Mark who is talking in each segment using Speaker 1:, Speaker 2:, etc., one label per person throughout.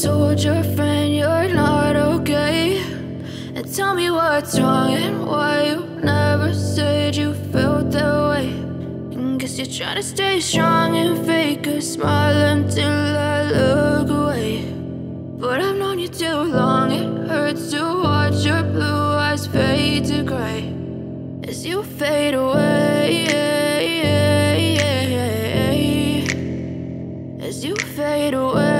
Speaker 1: told your friend you're not okay? And tell me what's wrong and why you never said you felt that way. And guess you're trying to stay strong and fake a smile until I look away. But I've known you too long, it hurts to watch your blue eyes fade to gray as you fade away, as you fade away.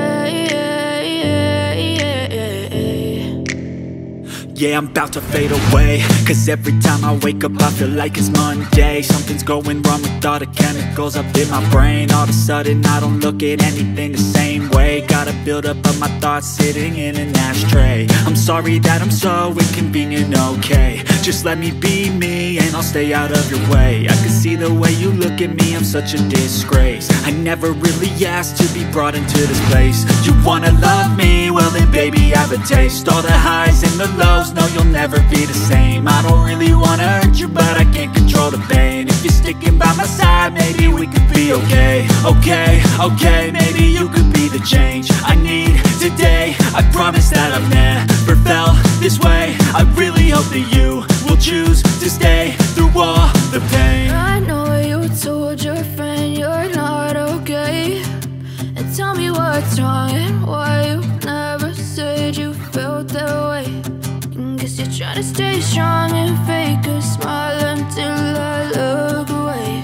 Speaker 2: Yeah, I'm about to fade away, cause every time I wake up I feel like it's Monday. Something's going wrong with all the chemicals up in my brain. All of a sudden I don't look at anything the same way. Gotta build up of my thoughts sitting in an ashtray. I'm sorry that I'm so inconvenient, okay? Just let me be me and I'll stay out of your way. I can see the way you look at me, I'm such a disgrace. I never really asked to be brought into this place. You wanna love me? Well then baby, have a taste. All the highs and the lows, no, you'll never be the same. I don't really wanna hurt you, but I can't control the pain. If you're sticking by my side, maybe we could be okay. Okay, maybe you could be the change I need today. I promise that I've never felt this way. I really hope that you will choose to stay through all the pain.
Speaker 1: I know you told your friend you're not okay. And tell me what's wrong and why you never said you felt that way. Guess you're trying to stay strong and fake a smile until I look away.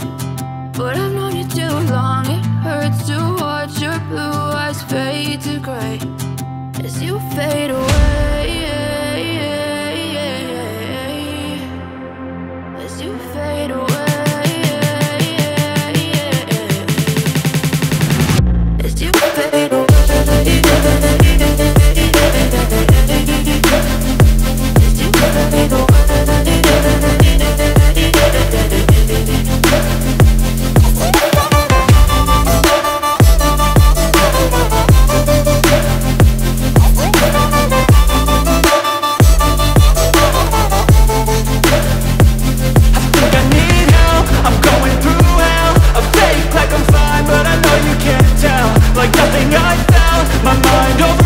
Speaker 1: But I've known you too long, it hurts to watch your blue eyes fade to gray as you fade away, as you fade away, as you fade away.
Speaker 2: Like nothing I found, my mind over